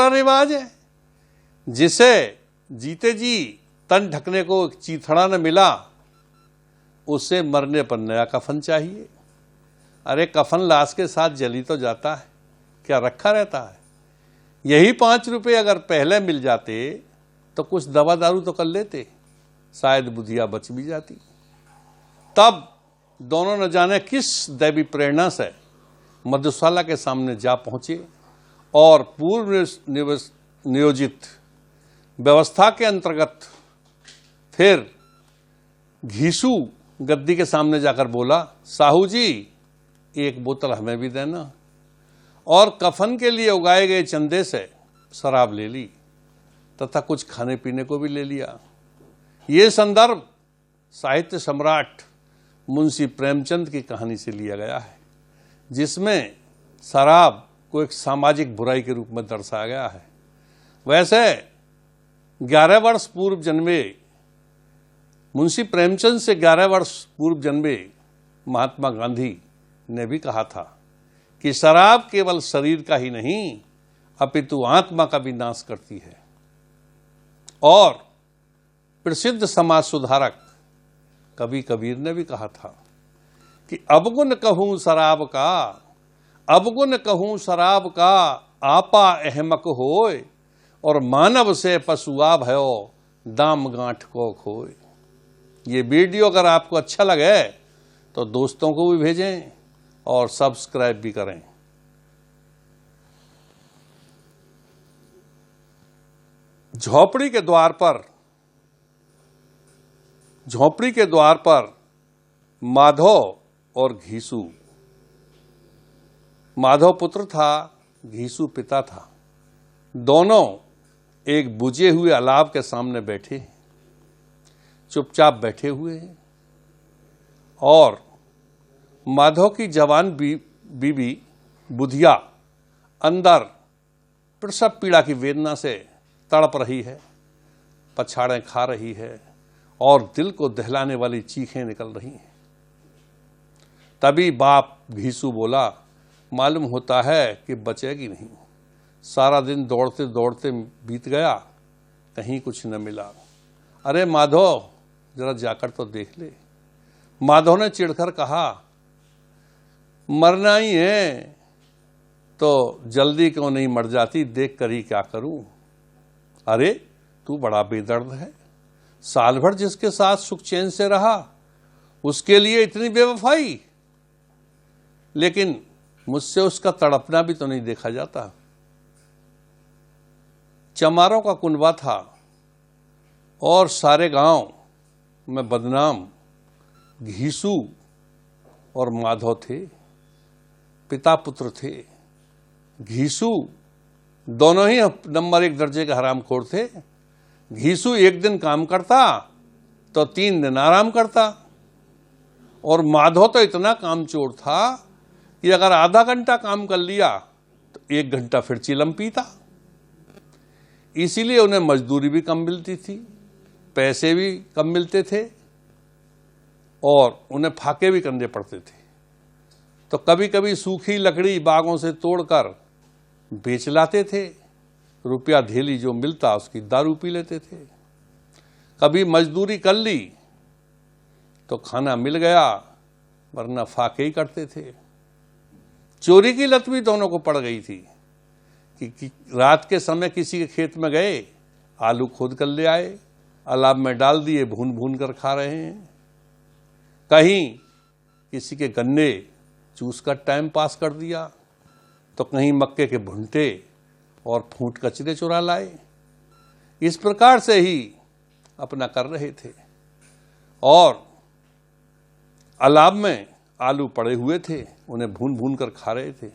दूसरा रिवाज है, जिसे जीते जी तन ढकने को चीथड़ा न मिला, उसे मरने पर नया कफन चाहिए। अरे कफन लाश के साथ जली तो जाता है, क्या रखा रहता है? यही 5 रुपए अगर पहले मिल जाते तो कुछ दवा दारू तो कर लेते, शायद बुधिया बच भी जाती। तब दोनों न जाने किस दैवी प्रेरणा से मधुशाला के सामने जा पहुंचे और पूर्व नियोजित व्यवस्था के अंतर्गत फिर घीसू गद्दी के सामने जाकर बोला, साहू जी एक बोतल हमें भी देना, और कफन के लिए उगाए गए चंदे से शराब ले ली तथा कुछ खाने पीने को भी ले लिया। ये संदर्भ साहित्य सम्राट मुंशी प्रेमचंद की कहानी से लिया गया है, जिसमें शराब को एक सामाजिक बुराई के रूप में दर्शाया गया है। वैसे 11 वर्ष पूर्व जन्मे मुंशी प्रेमचंद से 11 वर्ष पूर्व जन्मे महात्मा गांधी ने भी कहा था कि शराब केवल शरीर का ही नहीं अपितु आत्मा का भी नाश करती है। और प्रसिद्ध समाज सुधारक कवि कबीर ने भी कहा था कि अवगुण कहूं शराब का, अवगुण कहूं शराब का, आपा अहमक होय, और मानव से पशुआ भयो दाम गांठ को खोए। ये वीडियो अगर आपको अच्छा लगे तो दोस्तों को भी भेजें और सब्सक्राइब भी करें। झोपड़ी के द्वार पर माधव और घीसू। माधव पुत्र था, घीसू पिता था। दोनों एक बुझे हुए अलाव के सामने बैठे, चुपचाप बैठे हुए हैं, और माधव की जवान बीबी बुधिया अंदर प्रसव पीड़ा की वेदना से तड़प रही है, पछाड़ें खा रही है और दिल को दहलाने वाली चीखें निकल रही हैं। तभी बाप घीसू बोला, मालूम होता है कि बचेगी नहीं, सारा दिन दौड़ते दौड़ते बीत गया, कहीं कुछ न मिला। अरे माधव जरा जाकर तो देख ले। माधव ने चिढ़कर कहा, मरना ही है तो जल्दी क्यों नहीं मर जाती, देख कर ही क्या करूं। अरे तू बड़ा बेदर्द है, साल भर जिसके साथ सुख चैन से रहा उसके लिए इतनी बेवफाई, लेकिन मुझसे उसका तड़पना भी तो नहीं देखा जाता। चमारों का कुनबा था और सारे गांव में बदनाम घीसू और माधव थे, पिता पुत्र थे। घीसू दोनों ही नंबर 1 दर्जे के हरामखोर थे। घीसू एक दिन काम करता तो 3 दिन आराम करता, और माधव तो इतना कामचोर था कि अगर आधा घंटा काम कर लिया तो 1 घंटा फिर चिलम पीता। इसीलिए उन्हें मजदूरी भी कम मिलती थी, पैसे भी कम मिलते थे और उन्हें फाके भी करने पड़ते थे। तो कभी कभी सूखी लकड़ी बागों से तोड़कर बेच लाते थे, रुपया धेली जो मिलता उसकी दारू पी लेते थे। कभी मजदूरी कर ली तो खाना मिल गया, वरना फाके ही करते थे। चोरी की लत भी दोनों को पड़ गई थी कि रात के समय किसी के खेत में गए, आलू खोद कर ले आए, अलाव में डाल दिए, भून भून कर खा रहे हैं। कहीं किसी के गन्ने चूस कर टाइम पास कर दिया, तो कहीं मक्के के भुंटे और फूंट कचरे चुरा लाए। इस प्रकार से ही अपना कर रहे थे, और अलाव में आलू पड़े हुए थे, उन्हें भून भून कर खा रहे थे।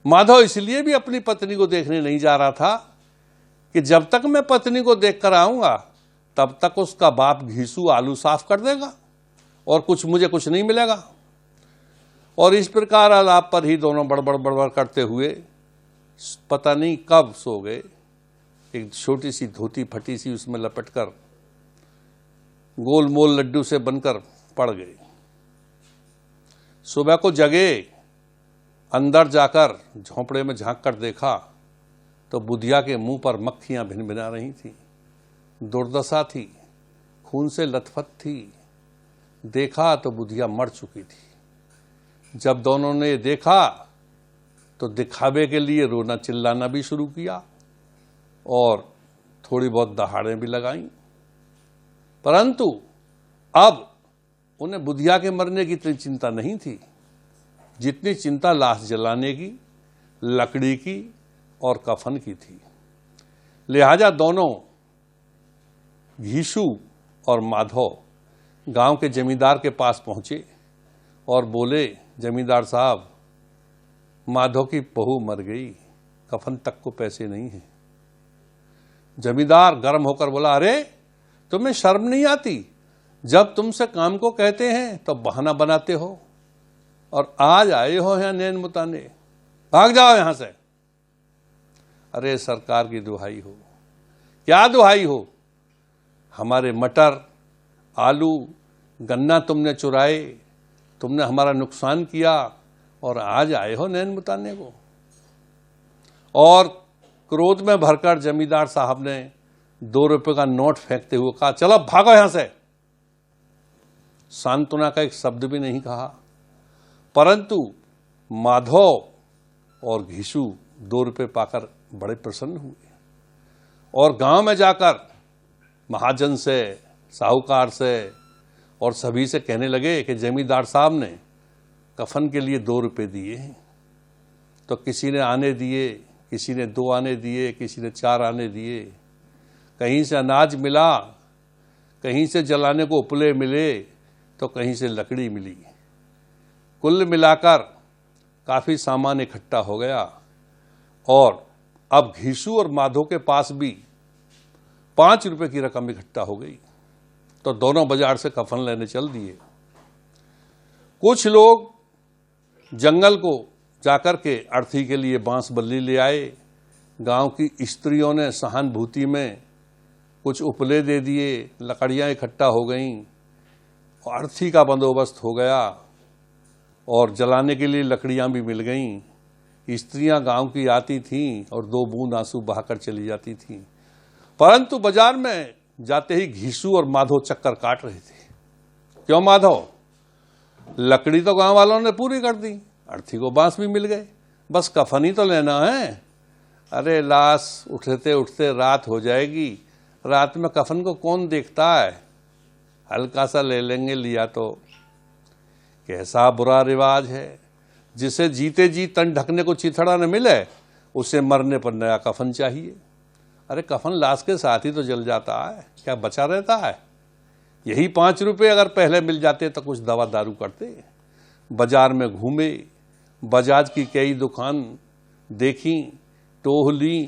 माधव इसलिए भी अपनी पत्नी को देखने नहीं जा रहा था कि जब तक मैं पत्नी को देख कर आऊंगा तब तक उसका बाप घीसू आलू साफ कर देगा और मुझे कुछ नहीं मिलेगा। और इस प्रकार अलाप पर ही दोनों बड़बड़ बड़बड़ करते हुए पता नहीं कब सो गए। एक छोटी सी धोती फटी सी उसमें लपटकर गोल मोल लड्डू से बनकर पड़ गए। सुबह को जगे, अंदर जाकर झोंपड़े में झांक कर देखा तो बुधिया के मुंह पर मक्खियां भिनभिना रही थीं। दुर्दशा थी, खून से लथपथ थी। देखा तो बुधिया मर चुकी थी। जब दोनों ने देखा तो दिखावे के लिए रोना चिल्लाना भी शुरू किया और थोड़ी बहुत दहाड़ें भी लगाईं। परंतु अब उन्हें बुधिया के मरने की इतनी चिंता नहीं थी जितनी चिंता लाश जलाने की, लकड़ी की और कफन की थी। लिहाजा दोनों घीशु और माधव गांव के जमींदार के पास पहुंचे और बोले, जमींदार साहब, माधव की बहू मर गई, कफन तक को पैसे नहीं हैं। जमींदार गर्म होकर बोला, अरे तुम्हें शर्म नहीं आती? जब तुमसे काम को कहते हैं तो बहाना बनाते हो और आज आए हो यहाँ नैन मुताने, भाग जाओ यहां से। अरे सरकार की दुहाई हो। क्या दुहाई हो? हमारे मटर, आलू, गन्ना तुमने चुराए, तुमने हमारा नुकसान किया और आज आए हो नैन मुताने को। और क्रोध में भरकर जमींदार साहब ने 2 रुपए का नोट फेंकते हुए कहा, चलो भागो यहां से। सांत्वना का एक शब्द भी नहीं कहा। परंतु माधव और घीशु 2 रुपए पाकर बड़े प्रसन्न हुए और गांव में जाकर महाजन से, साहूकार से और सभी से कहने लगे कि जमींदार साहब ने कफन के लिए 2 रुपए दिए हैं। तो किसी ने आने दिए, किसी ने 2 आने दिए, किसी ने 4 आने दिए। कहीं से अनाज मिला, कहीं से जलाने को उपले मिले, तो कहीं से लकड़ी मिली। कुल मिलाकर काफी सामान इकट्ठा हो गया और अब घीशु और माधव के पास भी 5 रुपए की रकम इकट्ठा हो गई। तो दोनों बाजार से कफन लेने चल दिए। कुछ लोग जंगल को जाकर के अर्थी के लिए बांस बल्ली ले आए। गांव की स्त्रियों ने सहानुभूति में कुछ उपले दे दिए, लकड़ियां इकट्ठा हो गईं, अर्थी का बंदोबस्त हो गया और जलाने के लिए लकड़ियां भी मिल गईं। स्त्रियां गांव की आती थीं और 2 बूंद आंसू बहाकर चली जाती थीं। परंतु बाजार में जाते ही घीशु और माधव चक्कर काट रहे थे। क्यों माधव? लकड़ी तो गांव वालों ने पूरी कर दी, अर्थी को बांस भी मिल गए, बस कफन ही तो लेना है। अरे लाश उठते उठते रात हो जाएगी, रात में कफन को कौन देखता है? हल्का सा ले लेंगे, लिया तो। कैसा बुरा रिवाज है, जिसे जीते जी तन ढकने को चिथड़ा न मिले उसे मरने पर नया कफन चाहिए। अरे कफन लाश के साथ ही तो जल जाता है, क्या बचा रहता है? यही 5 रुपए अगर पहले मिल जाते तो कुछ दवा दारू करते। बाजार में घूमे, बजाज की कई दुकान देखी, टोह ली,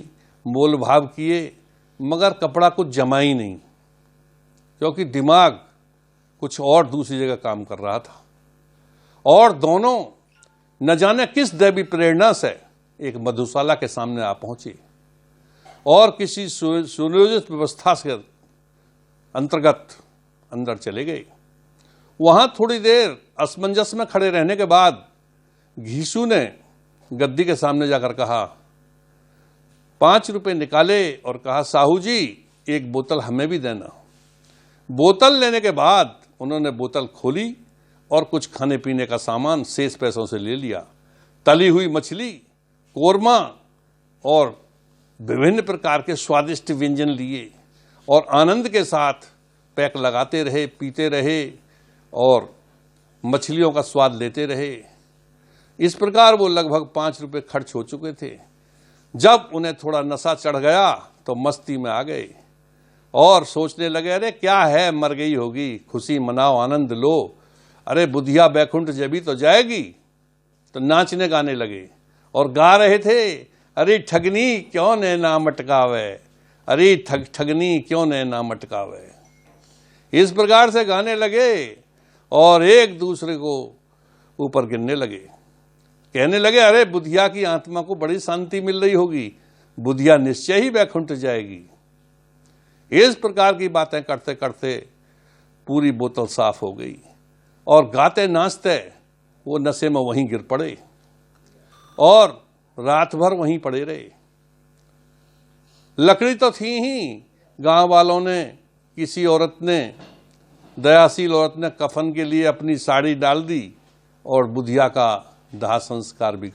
मोल भाव किए, मगर कपड़ा कुछ जमा ही नहीं, क्योंकि दिमाग कुछ और दूसरी जगह काम कर रहा था। और दोनों न जाने किस दैवी प्रेरणा से एक मधुशाला के सामने आ पहुंचे और किसी सुनियोजित व्यवस्था के अंतर्गत अंदर चले गए। वहां थोड़ी देर असमंजस में खड़े रहने के बाद घीशु ने गद्दी के सामने जाकर कहा, 5 रुपए निकाले और कहा, साहू जी 1 बोतल हमें भी देना। बोतल लेने के बाद उन्होंने बोतल खोली और कुछ खाने पीने का सामान शेष पैसों से ले लिया। तली हुई मछली, कोरमा और विभिन्न प्रकार के स्वादिष्ट व्यंजन लिए और आनंद के साथ पैक लगाते रहे, पीते रहे और मछलियों का स्वाद लेते रहे। इस प्रकार वो लगभग 5 रुपए खर्च हो चुके थे। जब उन्हें थोड़ा नशा चढ़ गया तो मस्ती में आ गए और सोचने लगे, अरे क्या है, मर गई होगी, खुशी मनाओ, आनंद लो। अरे बुधिया बैकुंठ जबी तो जाएगी। तो नाचने गाने लगे और गा रहे थे, अरे ठगनी क्यों ने ना मटकावे, अरे ठगनी क्यों ने ना मटकावे। इस प्रकार से गाने लगे और एक दूसरे को ऊपर गिरने लगे। कहने लगे, अरे बुधिया की आत्मा को बड़ी शांति मिल रही होगी, बुधिया निश्चय ही बैकुंठ जाएगी। इस प्रकार की बातें करते करते पूरी बोतल साफ हो गई और गाते नाचते वो नशे में वहीं गिर पड़े और रात भर वहीं पड़े रहे। लकड़ी तो थी ही, गांव वालों ने, किसी औरत ने, दयाशील औरत ने कफन के लिए अपनी साड़ी डाल दी और बुधिया का दाह संस्कार भी